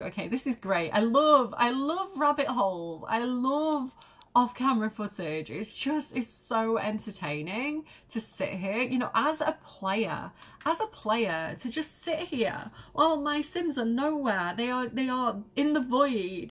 Okay, this is great. I love rabbit holes. I love off-camera footage. It's so entertaining to sit here, you know, as a player, to just sit here while my Sims are nowhere. They are in the void.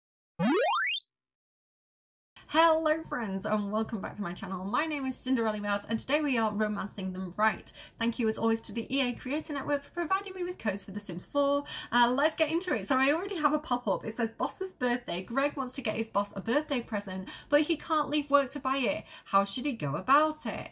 Hello friends and welcome back to my channel. My name is Cinderellimouse and today we are romancing them right. Thank you as always to the EA Creator Network for providing me with codes for The Sims 4. Let's get into it. So I already have a pop-up. It says boss's birthday. Greg wants to get his boss a birthday present but he can't leave work to buy it. How should he go about it?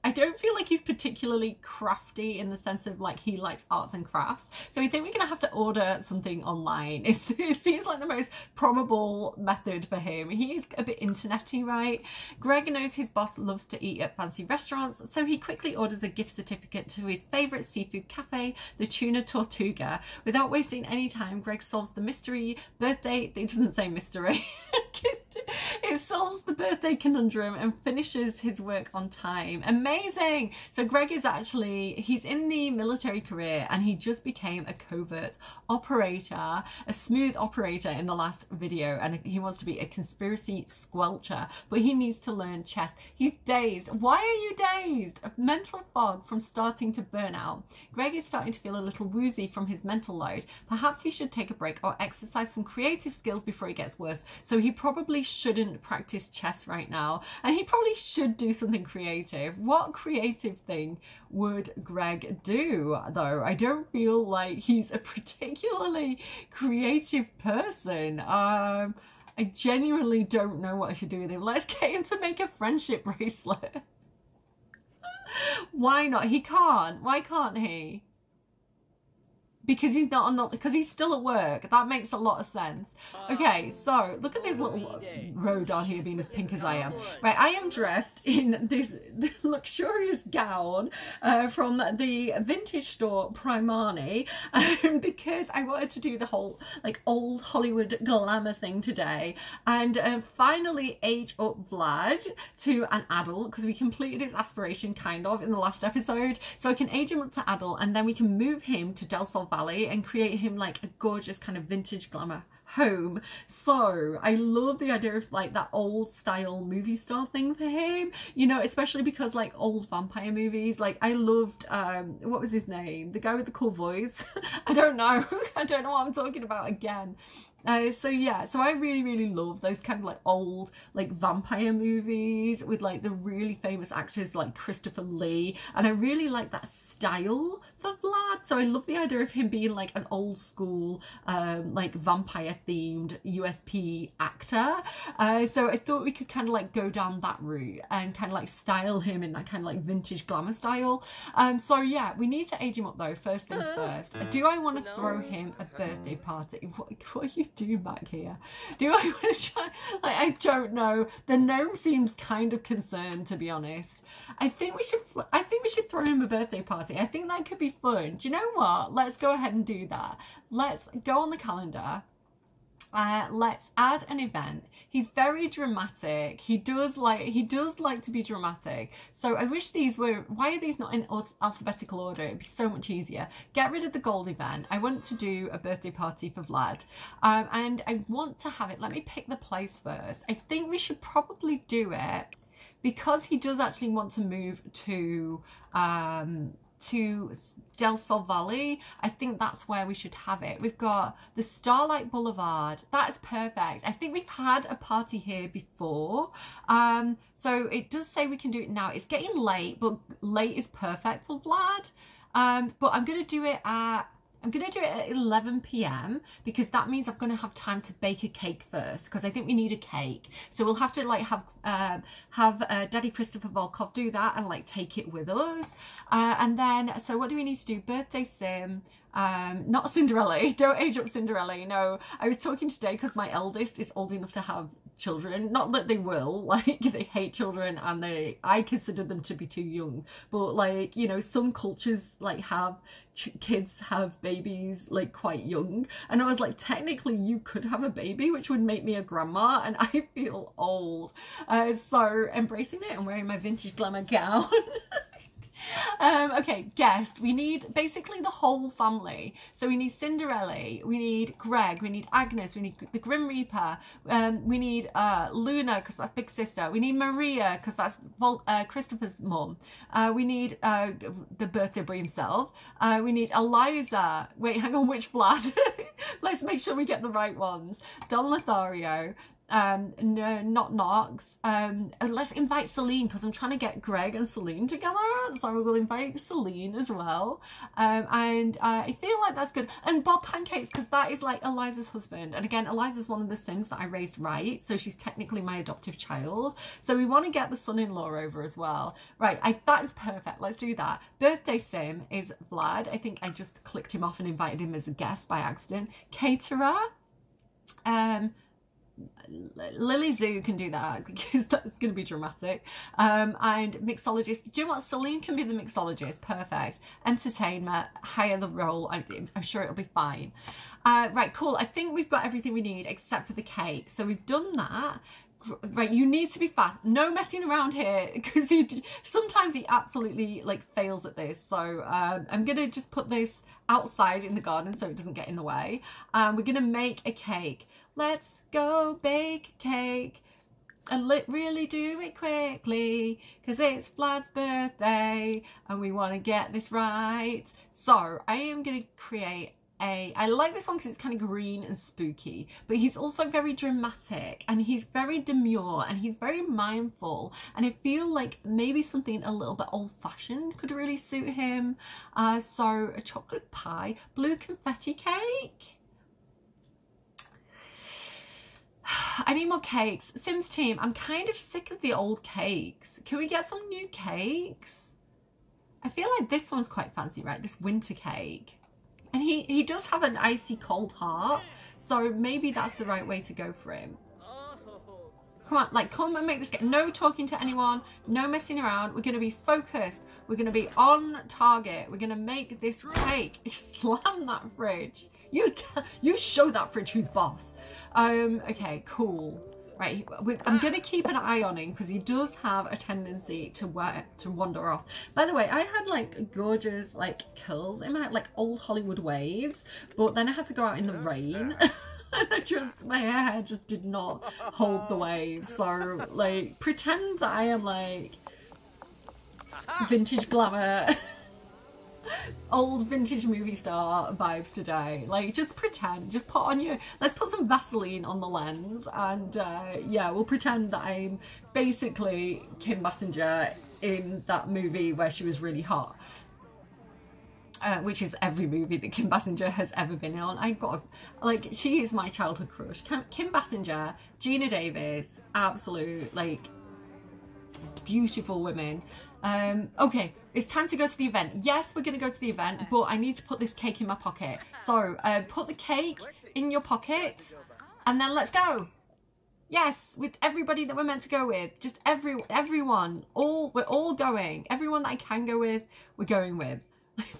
I don't feel like he's particularly crafty in the sense of like he likes arts and crafts. So I think we're gonna have to order something online. It seems like the most probable method for him. He is a bit internety, right? Greg knows his boss loves to eat at fancy restaurants, so he quickly orders a gift certificate to his favourite seafood cafe, the Tuna Tortuga. Without wasting any time, Greg solves the mystery birthday, it doesn't say mystery, it solves the birthday conundrum and finishes his work on time. Amazing! So Greg is he's in the military career and he just became a covert operator, a smooth operator in the last video, and he wants to be a conspiracy squelcher, but he needs to learn chess. He's dazed. Why are you dazed? A mental fog from starting to burn out. Greg is starting to feel a little woozy from his mental load. Perhaps he should take a break or exercise some creative skills before it gets worse. So he probably shouldn't practice chess right now, and he probably should do something creative. What creative thing would Greg do though? I don't feel like he's a particularly creative person. I genuinely don't know what I should do with him. Let's get him to make a friendship bracelet. Why not? He can't. Why can't he? Because he's because he's still at work. That makes a lot of sense. Okay, so look at this little road on here being as pink as I am. Right, I am dressed in this luxurious gown from the vintage store Primani because I wanted to do the whole like old Hollywood glamour thing today and finally age up Vlad to an adult because we completed his aspiration kind of in the last episode. So I can age him up to adult and then we can move him to Del Sol Valley and create him like a gorgeous kind of vintage glamour home. So I love the idea of like that old style movie star thing for him, you know, especially because like old vampire movies, like I loved what was his name, the guy with the cool voice. I don't know what I'm talking about again. So yeah, so I really love those kind of like old like vampire movies with like the really famous actors like Christopher Lee, and I really like that style for Vlad. So I love the idea of him being like an old school like vampire themed USP actor. So I thought we could kind of like go down that route and kind of like style him in that kind of like vintage glamour style. So yeah, we need to age him up though, first things first. Do I want to throw him a birthday party? What are you doing back here? Do I want to try? Like, I don't know. The gnome seems kind of concerned, to be honest. I think we should throw him a birthday party. I think that could be fun. Do you know what? Let's go ahead and do that. Let's go on the calendar. Let's add an event. He's very dramatic. He does like to be dramatic. So I wish these were, why are these not in alphabetical order? It'd be so much easier. Get rid of the gold event. I want to do a birthday party for Vlad. And I want to have it, let me pick the place first. I think we should probably do it because he does actually want to move to Del Sol Valley. I think that's where we should have it. We've got the Starlight Boulevard. That's perfect. I think we've had a party here before. So it does say we can do it now. It's getting late, but late is perfect for Vlad. But I'm going to do it at 11 p.m. because that means I'm going to have time to bake a cake first because I think we need a cake. So we'll have to like have Daddy Christopher Volkov do that and like take it with us. And then, so what do we need to do? Birthday sim. Not Cinderella. Don't age up Cinderella. No, I was talking today because my eldest is old enough to have children. Not that they will, like they hate children and I consider them to be too young, but like, you know, some cultures like have kids have babies like quite young, and I was like, technically you could have a baby, which would make me a grandma, and I feel old. So embracing it and wearing my vintage glamour gown. Okay, guest. We need basically the whole family. So we need Cinderella, we need Greg, we need Agnes, we need the Grim Reaper, we need Luna, because that's Big Sister, we need Maria, because that's Christopher's mum, we need the birthday boy himself, we need Eliza. Wait, hang on, which Vlad? Let's make sure we get the right ones. Don Lothario. No, not Knox. Let's invite Celine, because I'm trying to get Greg and Celine together, so we'll invite Celine as well. And I feel like that's good. And Bob Pancakes, because that is like Eliza's husband, and again, Eliza's one of the Sims that I raised right, so she's technically my adoptive child, so we want to get the son-in-law over as well. Right, that is perfect. Let's do that. Birthday Sim is Vlad. I think I just clicked him off and invited him as a guest by accident. Caterer, Lily Zoo can do that, because that's going to be dramatic. And mixologist, do you know what, Celine can be the mixologist, perfect. Entertainment, hire the role, I'm sure it'll be fine. Right, cool, I think we've got everything we need except for the cake, so we've done that. Right, you need to be fast, no messing around here, because sometimes he absolutely like fails at this. So I'm gonna just put this outside in the garden so it doesn't get in the way. We're gonna make a cake. Let's go bake a cake and really do it quickly, because it's Vlad's birthday and we want to get this right. So I am gonna create I like this one because it's kind of green and spooky, but he's also very dramatic and he's very demure and he's very mindful, and I feel like maybe something a little bit old-fashioned could really suit him. So a chocolate pie, blue confetti cake. I need more cakes. Sims team, I'm kind of sick of the old cakes. Can we get some new cakes? I feel like this one's quite fancy, right? This winter cake. And he does have an icy cold heart, so maybe that's the right way to go for him. Come on, like, come and make this cake. No talking to anyone, no messing around. We're going to be focused. We're going to be on target. We're going to make this cake. Slam that fridge. You show that fridge who's boss. Okay, cool. Right, I'm going to keep an eye on him because he does have a tendency to wander off. By the way, I had like gorgeous like curls in my like old Hollywood waves, but then I had to go out in the rain and my hair just did not hold the wave. So like pretend that I am like vintage glamour. Old vintage movie star vibes today. Like, just pretend, just put on your, let's put some Vaseline on the lens, and yeah, we'll pretend that I'm basically Kim Basinger in that movie where she was really hot, which is every movie that Kim Basinger has ever been on. I got, like, she is my childhood crush. Kim Basinger, Gina Davis, absolute like beautiful women. Okay, it's time to go to the event. Yes, we're going to go to the event, but I need to put this cake in my pocket. So, put the cake in your pocket, and then let's go. Yes, with everybody that we're meant to go with. Just everyone. We're all going. Everyone that I can go with, we're going with.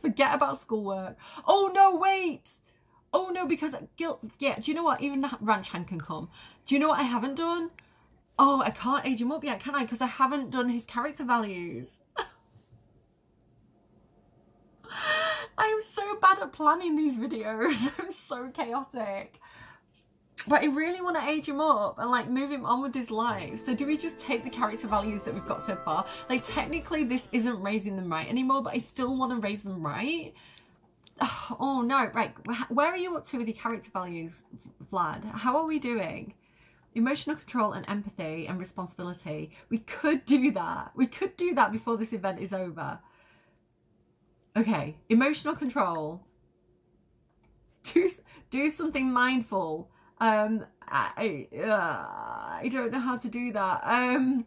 Forget about schoolwork. Oh, no, wait. Oh, no, because guilt. Yeah, do you know what? Even the ranch hand can come. Do you know what I haven't done? Oh, I can't age him up yet, can I? Because I haven't done his character values. I am so bad at planning these videos. I'm so chaotic. But I really want to age him up and like move him on with his life. So do we just take the character values that we've got so far? Like technically this isn't raising them right anymore, but I still want to raise them right. Oh no, right. Where are you up to with your character values, Vlad? How are we doing? Emotional control and empathy and responsibility. We could do that. We could do that before this event is over. Okay, emotional control. Do something mindful. I don't know how to do that.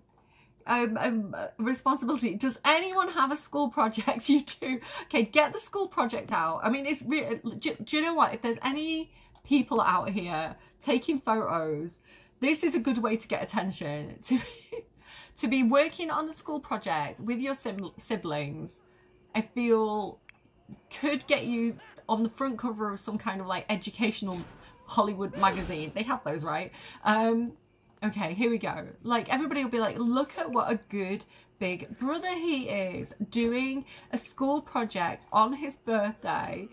Responsibility. Does anyone have a school project? You do. Okay, get the school project out. I mean, it's really. Do you know what? If there's any people out here taking photos, this is a good way to get attention. To be working on the school project with your siblings, I feel could get you on the front cover of some kind of like educational Hollywood magazine. They have those, right? Okay, here we go. Like, everybody will be like, look at what a good big brother he is, doing a school project on his birthday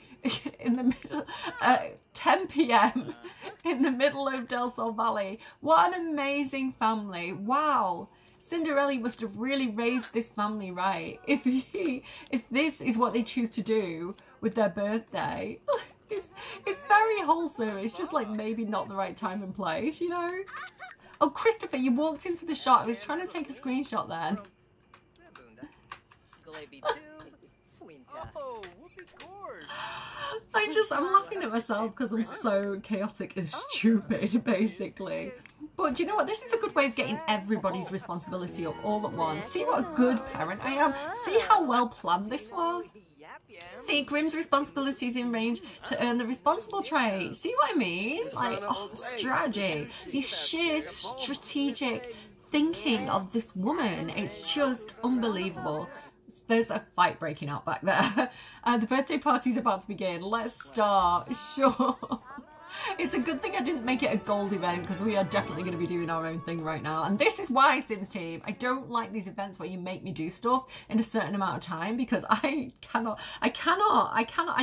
in the middle at 10 p.m. in the middle of Del Sol Valley. What an amazing family. Wow. Cinderella must have really raised this family right. If this is what they choose to do with their birthday, it's very wholesome. It's just like maybe not the right time and place, you know? Oh, Christopher, you walked into the shot. I was trying to take a screenshot then. I'm laughing at myself because I'm so chaotic and stupid, basically. But do you know what? This is a good way of getting everybody's responsibility up all at once. See what a good parent I am. See how well planned this was. See, Grimm's responsibility is in range to earn the responsible trait. See what I mean? Like, oh, strategy. The sheer strategic thinking of this woman. It's just unbelievable. There's a fight breaking out back there. The birthday party's about to begin. Let's start. Sure. It's a good thing I didn't make it a gold event because we are definitely going to be doing our own thing right now. And this is why, Sims team, I don't like these events where you make me do stuff in a certain amount of time because I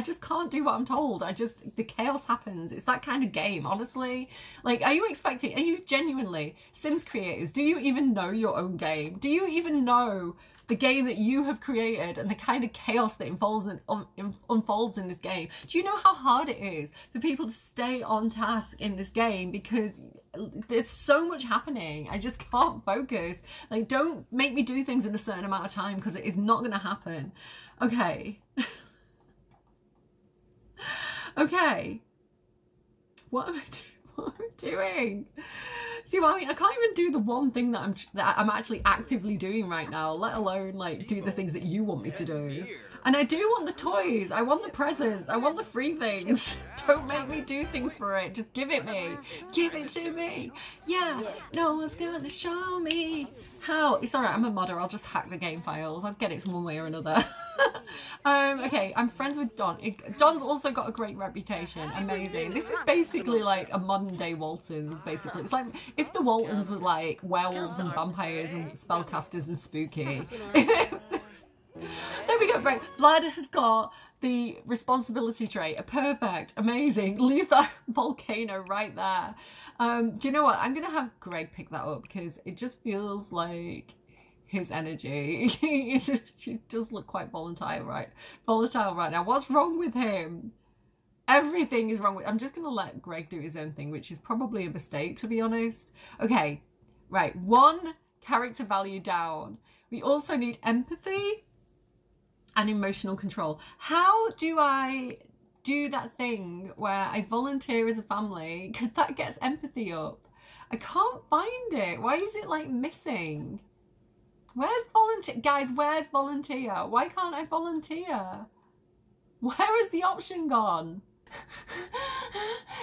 just can't do what I'm told. The chaos happens. It's that kind of game, honestly. Like, are you genuinely, Sims creators, do you even know your own game? Do you even know the game that you have created and the kind of chaos that unfolds in this game? Do you know how hard it is for people to stay on task in this game because there's so much happening? I just can't focus. Like, don't make me do things in a certain amount of time because it is not going to happen. Okay. Okay. What am I doing? See what I mean? I can't even do the one thing that I'm actually actively doing right now, let alone like do the things that you want me to do. And I do want the toys. I want the presents. I want the free things. Don't make me do things for it. Just give it me. Give it to me. Yeah. No one's gonna show me how. It's alright. I'm a modder. I'll just hack the game files. I'll get it one way or another. Okay, I'm friends with Don. Don's also got a great reputation. Amazing. This is basically like a modern day Waltons, basically. It's like if the Waltons was like werewolves and vampires and spellcasters and spooky. There we go, right. Vlad has got the responsibility trait. Perfect. Amazing. Leave that volcano right there. Do you know what? I'm going to have Greg pick that up because it just feels like his energy. She does look quite volatile right now. What's wrong with him? Everything is wrong with... I'm just going to let Greg do his own thing, which is probably a mistake, to be honest. Okay, right. 1 character value down. We also need empathy and emotional control. How do I do that thing where I volunteer as a family? Because that gets empathy up. I can't find it. Why is it like missing? Where's volunteer? Guys, where's volunteer? Why can't I volunteer? Where has the option gone?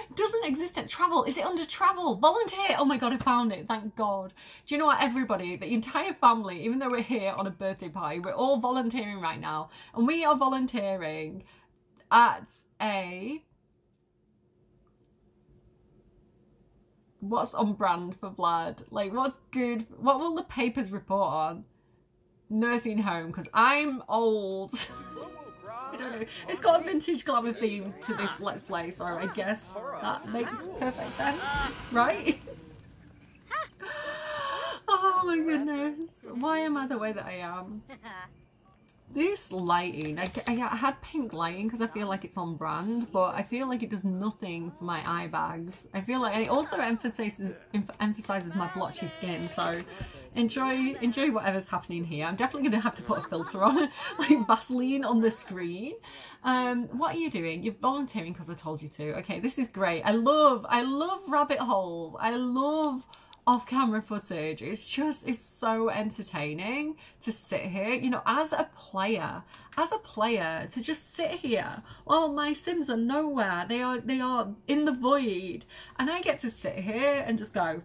It doesn't exist at travel. Is it under travel? Volunteer. Oh my god, I found it. Thank god. Do you know what, everybody, the entire family, even though we're here on a birthday party, we're all volunteering right now, and we are volunteering at a... What's on brand for Vlad? Like, what's good? What will the papers report on? Nursing home, because I'm old. I don't know. It's got a vintage glamour theme to this Let's Play, so I guess that makes perfect sense, right? Oh my goodness. Why am I the way that I am? This lighting, I had pink lighting because I feel like it's on brand, but I feel like it does nothing for my eye bags. I feel like it also emphasizes my blotchy skin, so enjoy whatever's happening here. I'm definitely going to have to put a filter on, like Vaseline on the screen. What are you doing? You're volunteering because I told you to. Okay, this is great. I love rabbit holes. I love off-camera footage. It's so entertaining to sit here, you know, as a player, to just sit here while my Sims are nowhere. They are in the void, and I get to sit here and just go,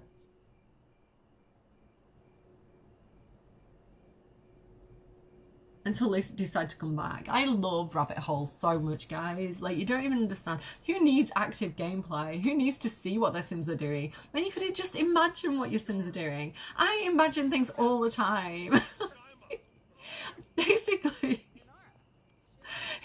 until they decide to come back. I love rabbit holes so much, guys. Like, you don't even understand. Who needs active gameplay? Who needs to see what their Sims are doing? Then you could just imagine what your Sims are doing. I imagine things all the time. Basically,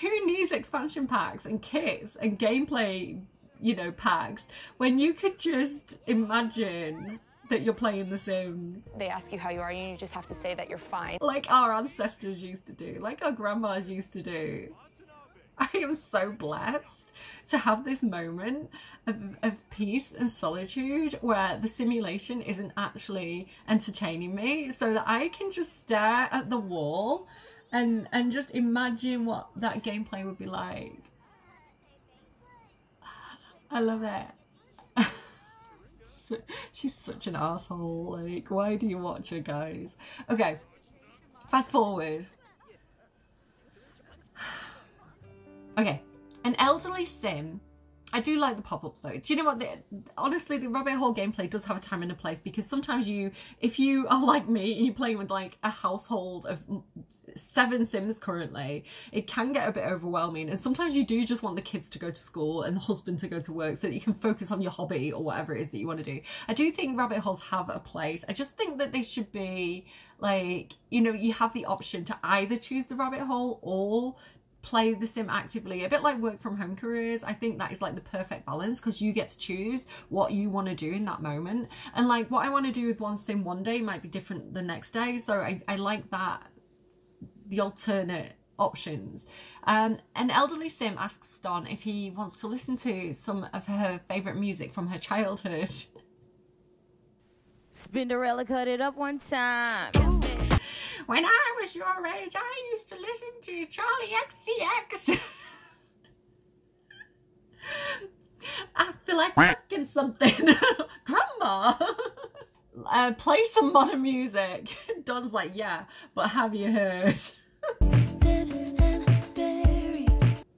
who needs expansion packs and kits and gameplay, you know, packs when you could just imagine that you're playing The Sims? They ask you how you are, and you just have to say that you're fine. Like our ancestors used to do, like our grandmas used to do. I am so blessed to have this moment of peace and solitude where the simulation isn't actually entertaining me, so that I can just stare at the wall and just imagine what that gameplay would be like. I love it. She's such an asshole. Like, why do you watch her, guys? Okay, fast forward. Okay, an elderly sim. I do like the pop-ups though. Do you know what? Honestly, the rabbit hole gameplay does have a time and a place, because sometimes if you are like me and you're playing with like a household of 7 Sims currently, it can get a bit overwhelming, and sometimes you do just want the kids to go to school and the husband to go to work so that you can focus on your hobby or whatever it is that you want to do. I do think rabbit holes have a place. I just think that they should be like, you know, you have the option to either choose the rabbit hole or play the sim actively, a bit like work from home careers. I think that is like the perfect balance, because you get to choose what you want to do in that moment, and like what I want to do with one sim one day might be different the next day, so I like that, the alternate options. An elderly sim asks Don if he wants to listen to some of her favourite music from her childhood. Cinderella cut it up one time. When I was your age, I used to listen to Charlie XCX. I feel like fucking something. Grandma! Play some modern music. Don's like, yeah, but have you heard?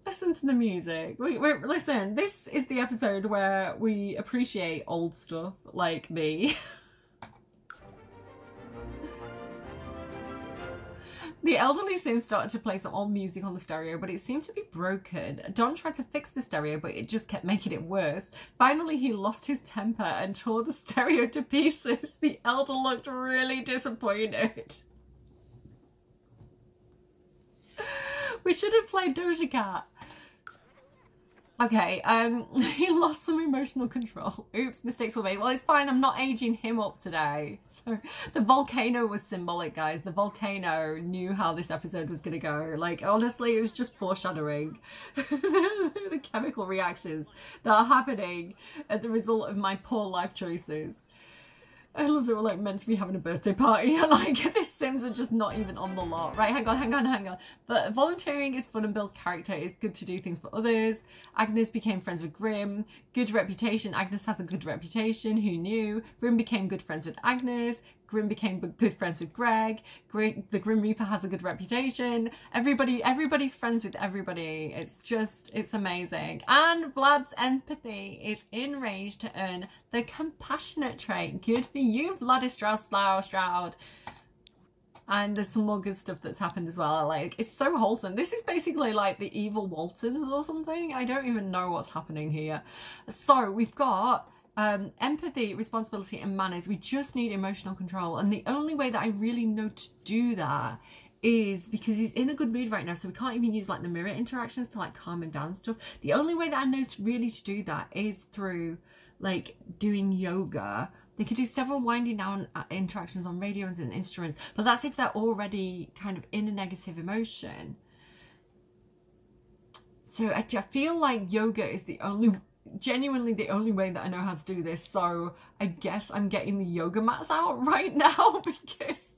Listen to the music. Listen, this is the episode where we appreciate old stuff like me. The elderly sim started to play some old music on the stereo, but it seemed to be broken. Don tried to fix the stereo, but it just kept making it worse. Finally, he lost his temper and tore the stereo to pieces. The elder looked really disappointed. We should have played Doja Cat. Okay, he lost some emotional control. Oops, mistakes were made. Well, it's fine, I'm not aging him up today. So the volcano was symbolic, guys. The volcano knew how this episode was gonna go. Like, honestly, it was just foreshadowing the chemical reactions that are happening as the result of my poor life choices. I love that we're like meant to be having a birthday party. Like, the Sims are just not even on the lot. Right, hang on. But volunteering is fun and builds character. It's good to do things for others. Agnes became friends with Grim. Good reputation. Agnes has a good reputation. Who knew? Grim became good friends with Agnes. Grim became good friends with Greg. The Grim Reaper has a good reputation. Everybody's friends with everybody. It's amazing. And Vlad's empathy is in range to earn the compassionate trait. Good for you, Stroud. And there's some more good stuff that's happened as well. Like, it's so wholesome. This is basically like the evil Waltons or something. I don't even know what's happening here. So we've got empathy, responsibility and manners. We just need emotional control, and the only way that I really know to do that is because he's in a good mood right now, so we can't even use like the mirror interactions to like calm him down and stuff. The only way that I know to do that is through like doing yoga. They could do several winding down interactions on radios and instruments, but that's if they're already kind of in a negative emotion. So I feel like yoga is genuinely the only way that I know how to do this, so I guess I'm getting the yoga mats out right now because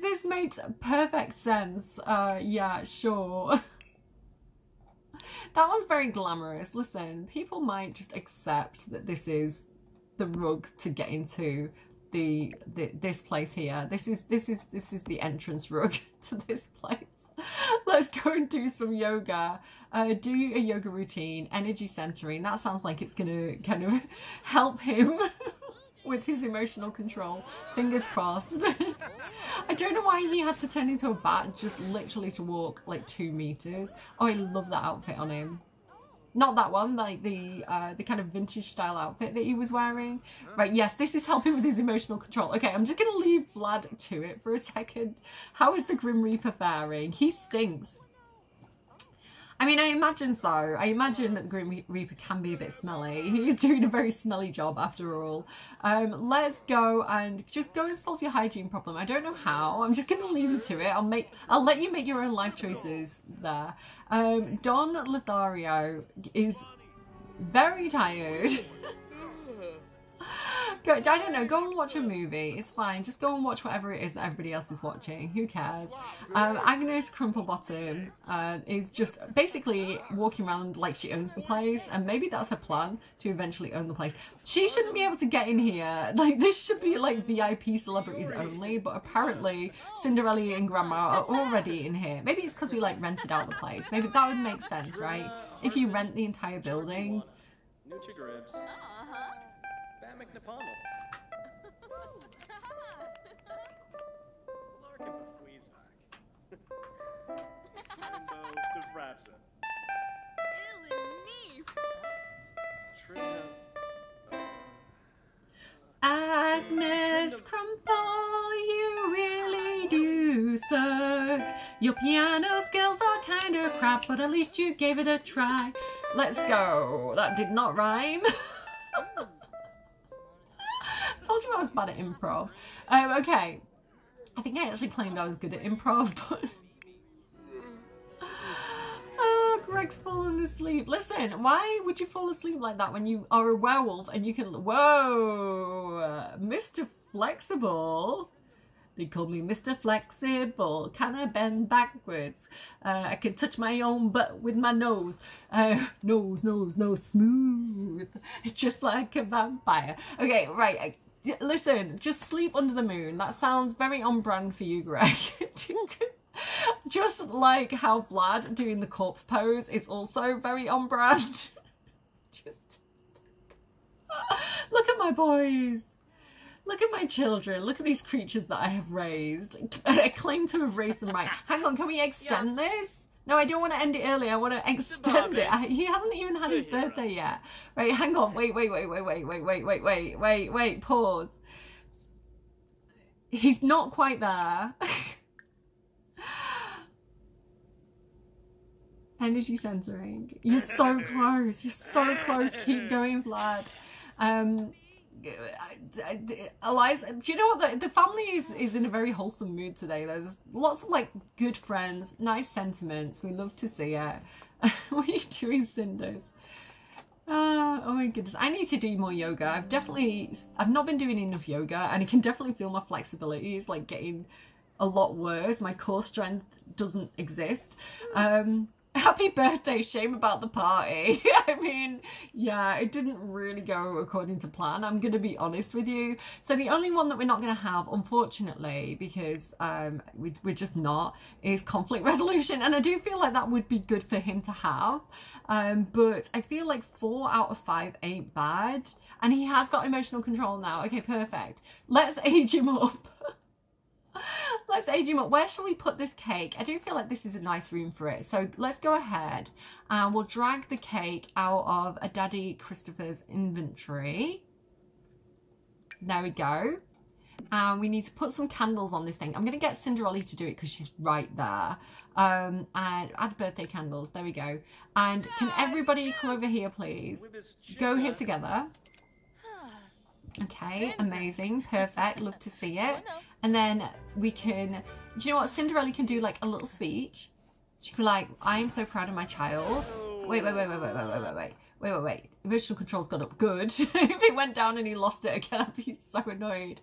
this makes perfect sense. Yeah, sure. That one's very glamorous. Listen, people might just accept that this is the rug to get into this place here. This is the entrance rug to this place. Let's go and do some yoga. Do a yoga routine, energy centering. That sounds like it's gonna kind of help him with his emotional control. Fingers crossed. I don't know why he had to turn into a bat just literally to walk like 2 meters. Oh, I love that outfit on him. Not that one, like the kind of vintage style outfit that he was wearing. Right, yes, this is helping with his emotional control. Okay, I'm just going to leave Vlad to it for a second. How is the Grim Reaper faring? He stinks. I mean, I imagine so. I imagine that the Grim Reaper can be a bit smelly. He is doing a very smelly job after all. Let's go and just go and solve your hygiene problem. I don't know how. I'm just going to leave you to it. I'll let you make your own life choices there. Don Lothario is very tired. I don't know, go and watch a movie, it's fine, just go and watch whatever it is that everybody else is watching, who cares. Agnes Crumplebottom is just basically walking around like she owns the place, and maybe that's her plan, to eventually own the place. She shouldn't be able to get in here, like this should be like VIP celebrities only, but apparently Cinderella and Grandma are already in here. Maybe it's because we like rented out the place, maybe that would make sense, right? If you rent the entire building. Agnes Crumple, you really do suck. Your piano skills are kind of crap, but at least you gave it a try. Let's go. That did not rhyme. Told you I was bad at improv. Okay. I think I actually claimed I was good at improv, but... Oh, Greg's fallen asleep. Listen, why would you fall asleep like that when you are a werewolf and you can... Whoa! Mr. Flexible. They call me Mr. Flexible. Can I bend backwards? I can touch my own butt with my nose. Nose, smooth. Just like a vampire. Okay, right. Listen, just sleep under the moon. That sounds very on brand for you, Greg. Just like how Vlad doing the corpse pose is also very on brand. Just look at my boys. Look at my children. Look at these creatures that I have raised. I claim to have raised them right. Hang on, can we extend this? No, I don't want to end it early. I want to extend it. He hasn't even had his birthday yet. Right, hang on. Wait. Pause. He's not quite there. Energy censoring. You're so close. You're so close. Keep going, Vlad. Eliza, do you know what, the family is in a very wholesome mood today. There's lots of like good friends, nice sentiments, we love to see it. What are you doing, Cinders? Oh my goodness, I need to do more yoga. I've not been doing enough yoga, and I can definitely feel my flexibility is like getting a lot worse. My core strength doesn't exist. Happy birthday, shame about the party. I mean, yeah, it didn't really go according to plan, I'm gonna be honest with you. So the only one that we're not gonna have, unfortunately, because we're just not, is conflict resolution, and I do feel like that would be good for him to have, but I feel like 4 out of 5 ain't bad, and he has got emotional control now. Okay, perfect. Let's age him up. Let's age him up. Where shall we put this cake? I do feel like this is a nice room for it. So let's go ahead and we'll drag the cake out of a Daddy Christopher's inventory. There we go. And we need to put some candles on this thing. I'm going to get Cinderella to do it because she's right there. And add birthday candles. There we go. And can everybody come over here, please? Go here together. Okay, amazing, perfect, love to see it. And then we can, do you know what, Cinderella can do like a little speech. She can be like, I am so proud of my child. Wait. Emotional control's gone up, good. If it went down and he lost it again, I'd be so annoyed.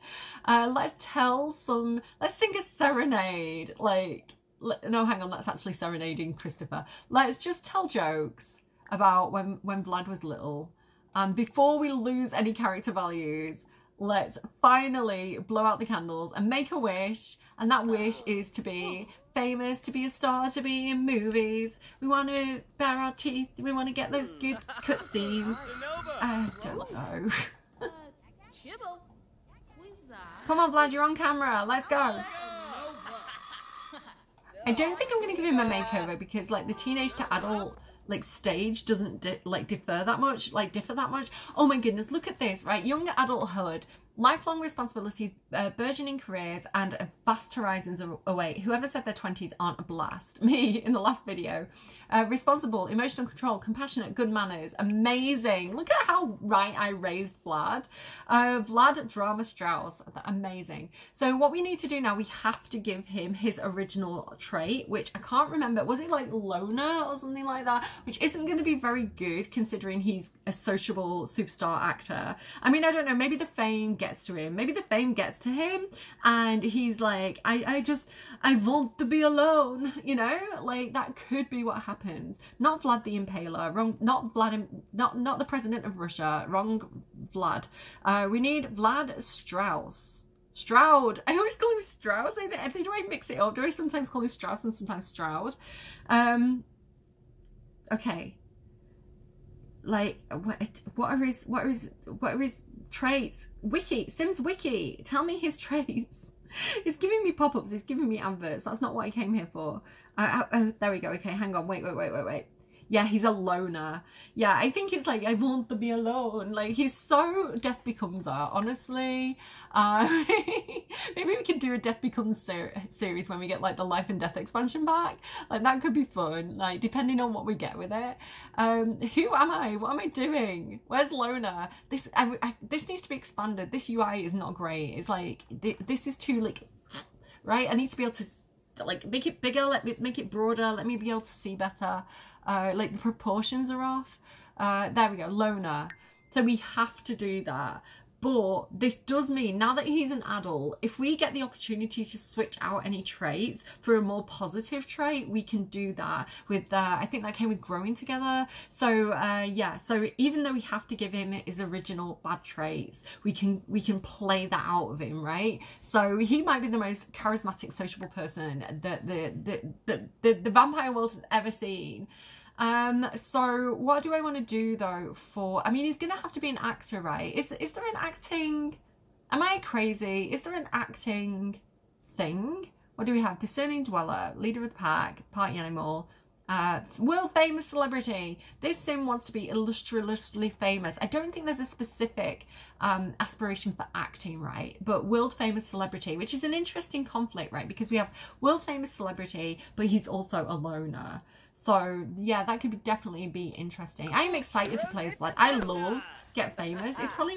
Let's sing a serenade. No, hang on, that's actually serenading Christopher. Let's just tell jokes about when Vlad was little. And before we lose any character values, let's finally blow out the candles and make a wish. And that wish is to be famous, to be a star, to be in movies. We want to bare our teeth. We want to get those good cutscenes. I don't know. Come on, Vlad, you're on camera. Let's go. I don't think I'm going to give him a makeover because like the teenage to adult like stage doesn't differ that much. Oh my goodness, look at this, right? Young adulthood, lifelong responsibilities, burgeoning careers, and vast horizons await. Whoever said their 20s aren't a blast? Me in the last video. Responsible, emotional control, compassionate, good manners. Amazing. Look at how right I raised Vlad. Vlad Drama Strauss. Amazing. So what we need to do now, we have to give him his original trait, which I can't remember. Was it like loner or something like that? Which isn't going to be very good considering he's a sociable superstar actor. I mean, I don't know. Maybe the fame gets to him. Maybe the fame gets to him and he's like, I want to be alone, you know, like that could be what happens. Not Vlad the Impaler, wrong, not Vlad, not the president of Russia, wrong Vlad. We need Vlad Strauss. Stroud. I always call him Strauss. Do I mix it up? Do I sometimes call him Strauss and sometimes Stroud? Okay. Like what are his traits? Wiki, Sims Wiki, tell me his traits. It's giving me pop-ups, it's giving me adverts. That's not what I came here for. There we go. Okay, hang on. Wait. Yeah, he's a loner. Yeah, I think it's like, I want to be alone. Like, he's so Death Becomes Her, honestly. Maybe we could do a Death Becomes series when we get, like, the Life and Death expansion back. Like, that could be fun, like, depending on what we get with it. Who am I? What am I doing? Where's Loner? This needs to be expanded. This UI is not great. It's like, this is too, like, right? I need to be able to, like, make it bigger, make it broader, let me be able to see better. Like the proportions are off. There we go, loner. So we have to do that. But this does mean now that he's an adult, if we get the opportunity to switch out any traits for a more positive trait, we can do that with, I think that came with growing together. So yeah, so even though we have to give him his original bad traits, we can play that out of him, right? So he might be the most charismatic, sociable person that the vampire world has ever seen. So what do I want to do though for, I mean, he's gonna have to be an actor, right? Is there an acting, am I crazy? Is there an acting thing? What do we have? Discerning dweller, leader of the pack, party animal, world famous celebrity. This sim wants to be illustriously famous. I don't think there's a specific aspiration for acting, right? But world famous celebrity, which is an interesting conflict, right? Because we have world famous celebrity, but he's also a loner. So yeah, that could definitely be interesting. I am excited to play as Vlad. I love Get Famous. It's probably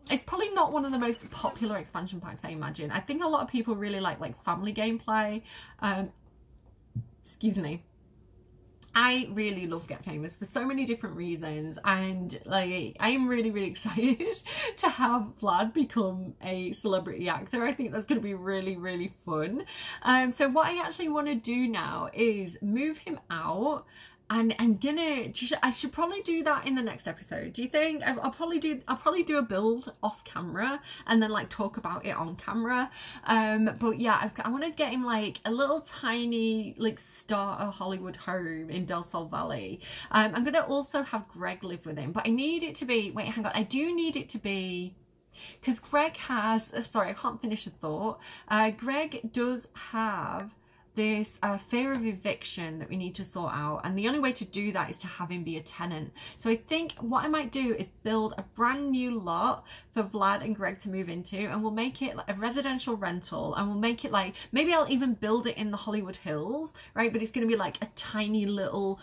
it's probably not one of the most popular expansion packs, I imagine. I think a lot of people really like family gameplay. Excuse me. I really love Get Famous for so many different reasons, and like I am really excited to have Vlad become a celebrity actor. I think that's going to be really fun. So what I actually want to do now is move him out. And I should probably do that in the next episode. Do you think? I'll probably do a build off camera and then like talk about it on camera. But yeah, I want to get him like a little tiny like starter Hollywood home in Del Sol Valley. I'm gonna also have Greg live with him, but I need it to be, wait, hang on, I do need it to be, because Greg has, sorry, I can't finish the thought. Greg does have this fear of eviction that we need to sort out, and the only way to do that is to have him be a tenant. So I think what I might do is build a brand new lot for Vlad and Greg to move into, and we'll make it like a residential rental, and we'll make it like, maybe I'll even build it in the Hollywood Hills, right? But it's going to be like a tiny little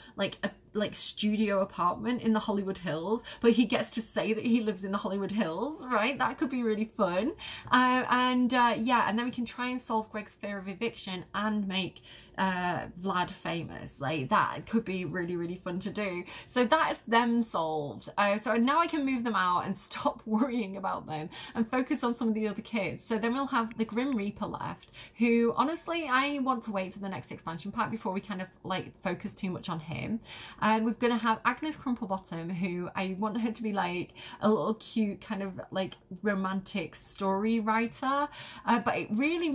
like studio apartment in the Hollywood Hills, but he gets to say that he lives in the Hollywood Hills, right? That could be really fun. Yeah, and then we can try and solve Greg's fear of eviction and make Vlad famous. Like that could be really fun to do. So that's them solved. So now I can move them out and stop worrying about them and focus on some of the other kids. So then we'll have the Grim Reaper left, who honestly I want to wait for the next expansion pack before we kind of like focus too much on him. And we're going to have Agnes Crumplebottom, who I want her to be like a little cute kind of like romantic story writer. But I really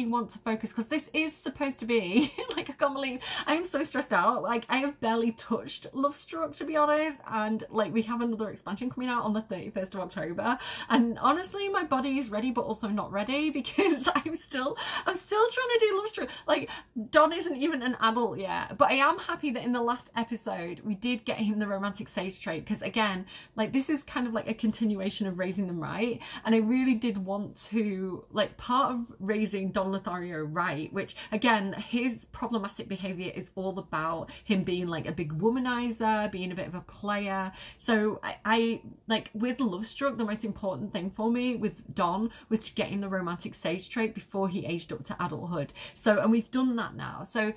want to focus, because this is supposed to be like a can't believe I am so stressed out. Like, I have barely touched Lovestruck, to be honest, and like we have another expansion coming out on the 31st of October, and honestly my body is ready but also not ready, because I'm still trying to do Lovestruck. Like, Don isn't even an adult yet, but I am happy that in the last episode we did get him the romantic sage trait, because again, like, this is kind of like a continuation of raising them right, and I really did want to, like, part of raising Don Lothario right, which again, his problematic behavior is all about him being like a big womanizer, being a bit of a player. So I like, with Lovestruck, the most important thing for me with Don was to get him the romantic sage trait before he aged up to adulthood. So, and we've done that now. So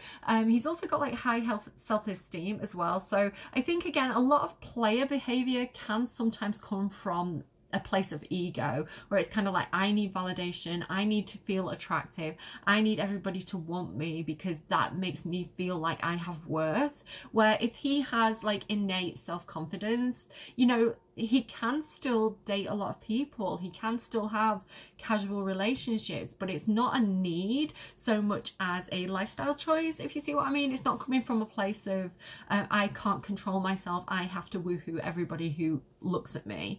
he's also got like high self-esteem as well. So I think, again, a lot of player behavior can sometimes come from a place of ego, where it's kind of like, I need validation, I need to feel attractive, I need everybody to want me because that makes me feel like I have worth. Where if he has like innate self-confidence, you know, he can still date a lot of people, he can still have casual relationships, but it's not a need so much as a lifestyle choice, if you see what I mean. It's not coming from a place of I can't control myself, I have to woohoo everybody who looks at me.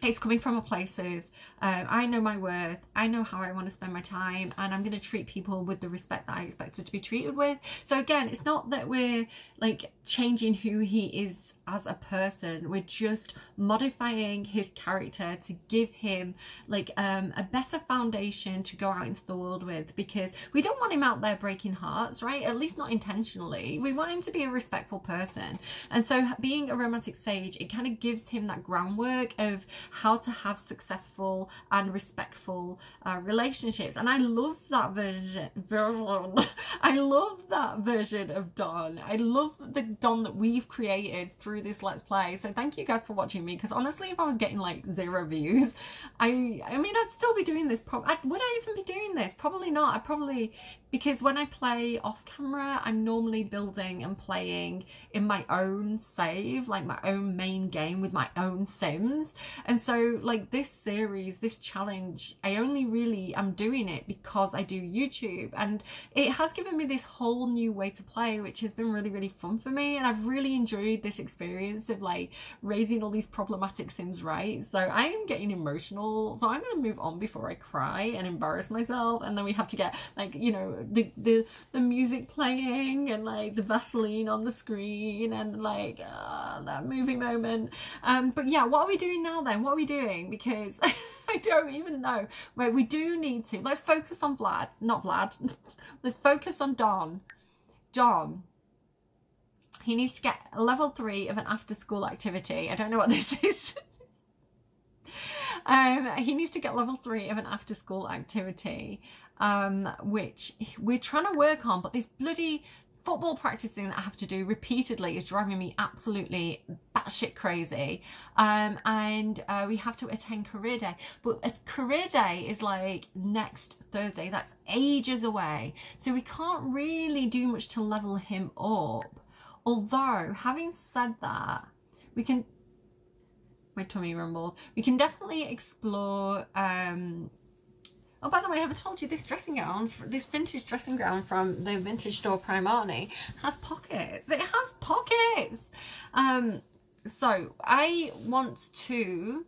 It's coming from a place of I know my worth, I know how I want to spend my time, and I'm going to treat people with the respect that I expected to be treated with. So again, it's not that we're like changing who he is as a person, we're just modifying his character to give him like a better foundation to go out into the world with, because we don't want him out there breaking hearts, right? At least not intentionally. We want him to be a respectful person, and so being a romantic sage, it kind of gives him that groundwork of how to have successful and respectful relationships. And I love that version. I love that version of Don. I love the Don that we've created through this Let's Play. So thank you guys for watching me, because honestly, if I was getting like 0 views, I mean, I'd still be doing this. Would I even be doing this? Probably not. I probably, because when I play off camera, I'm normally building and playing in my own save, like my own main game with my own Sims. And so like this series, this challenge, I only really am doing it because I do YouTube, and it has given me this whole new way to play, which has been really, really fun for me. And I've really enjoyed this experience of like raising all these problematic Sims right. So I am getting emotional, so I'm going to move on before I cry and embarrass myself. And then we have to get like, you know, the music playing and like the Vaseline on the screen and like that movie moment. But yeah, what are we doing now then? What are we doing? Because I don't even know. Right, we do need to. Let's focus on Vlad. Not Vlad. Let's focus on Don. Don. He needs to get level 3 of an after-school activity. I don't know what this is. He needs to get level 3 of an after-school activity, which we're trying to work on, but this bloody football practice thing that I have to do repeatedly is driving me absolutely batshit crazy. And we have to attend career day, but a career day is like next Thursday. That's ages away, so we can't really do much to level him up. Although, having said that, we can, my tummy rumbled, we can definitely explore oh, by the way, I haven't told you, this dressing gown, this vintage dressing gown from the vintage store Primani has pockets. It has pockets. So I want to...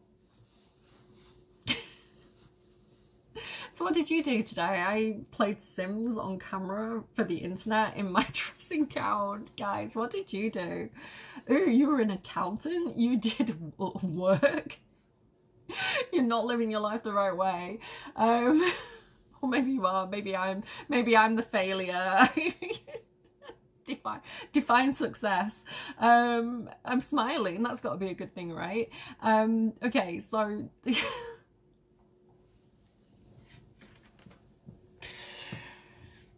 So what did you do today? I played Sims on camera for the internet in my dressing gown. Guys, what did you do? Ooh, you were an accountant? You did work? You're not living your life the right way. Or maybe you are. Maybe I'm the failure. Define success. I'm smiling. That's got to be a good thing, right? Okay, so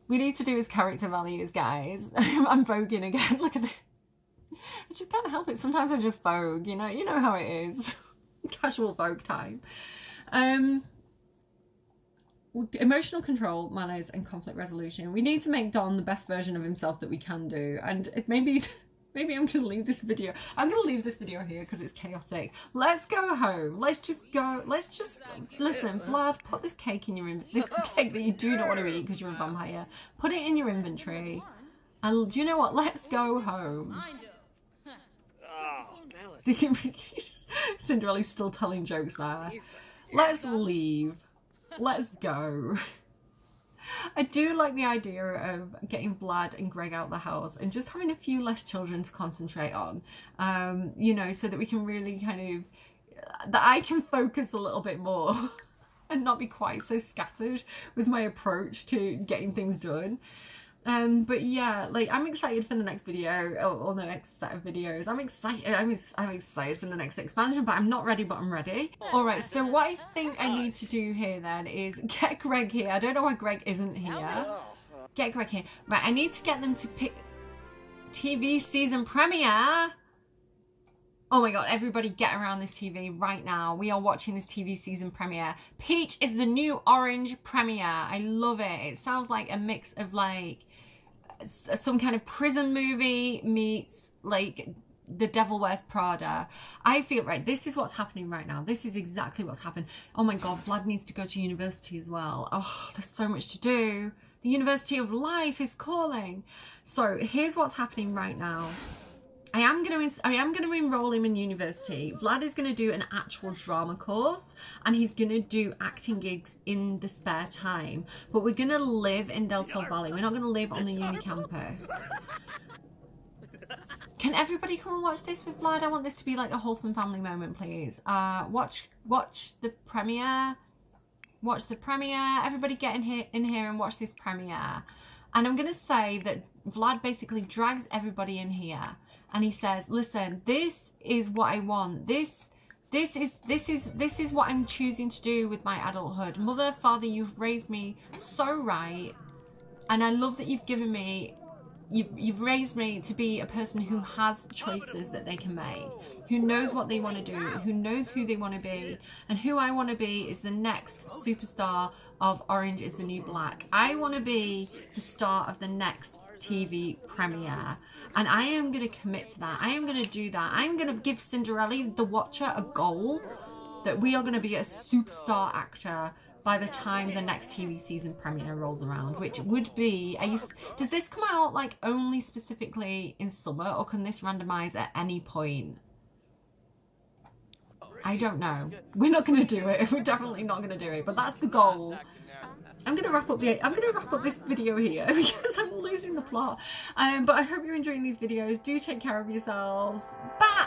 we need to do his character values, guys. I'm voguing again. Look at this. I just can't help it. Sometimes I just vogue. You know how it is. Casual vogue time. Emotional control, manners, and conflict resolution. We need to make Don the best version of himself that we can do. And maybe I'm going to leave this video. I'm going to leave this video here because it's chaotic. Let's go home. Let's just listen, Vlad, put this cake in your this cake that you do not want to eat because you're a vampire. Put it in your inventory. And do you know what? Let's go home. Cinderella's still telling jokes there. Let's leave. Let's go. I do like the idea of getting Vlad and Greg out of the house and just having a few less children to concentrate on, you know, so that we can really kind of, that I can focus a little bit more and not be quite so scattered with my approach to getting things done. But yeah, like, I'm excited for the next video or the next set of videos. I'm excited for the next expansion, but I'm not ready, but I'm ready. All right, so what I think I need to do here then is get Greg here. I don't know why Greg isn't here. Get Greg here. Right, I need to get them to pick TV season premiere. Oh my god, everybody get around this TV right now. We are watching this TV season premiere. Peach is the new orange premiere. I love it. It sounds like a mix of like some kind of prison movie meets like The Devil Wears Prada. I feel, right, this is what's happening right now. This is exactly what's happened. Oh my god, Vlad needs to go to university as well. Oh, there's so much to do. The University of Life is calling. So here's what's happening right now. I am going to enroll him in university. Vlad is going to do an actual drama course and he's going to do acting gigs in the spare time. But we're going to live in Del Sol Valley. We're not going to live on the uni campus. Can everybody come and watch this with Vlad? I want this to be like a wholesome family moment, please. Watch the premiere. Watch the premiere. Everybody get in here and watch this premiere. And I'm going to say that Vlad basically drags everybody in here. And he says, listen, this is what I want. This is what I'm choosing to do with my adulthood. Mother, father, you've raised me so right. And I love that you've given me, you've raised me to be a person who has choices that they can make, who knows what they want to do, who knows who they want to be. And who I want to be is the next superstar of Orange is the New Black. I want to be the star of the next TV premiere, and I am going to commit to that. I am going to do that. I'm going to give Cinderella the Watcher a goal that we are going to be a superstar actor by the time the next TV season premiere rolls around, which would be, does this come out like only specifically in summer, or can this randomize at any point? I don't know. We're not going to do it. We're definitely not going to do it, but that's the goal. I'm gonna wrap up this video here because I'm losing the plot. But I hope you're enjoying these videos. Do take care of yourselves. Bye.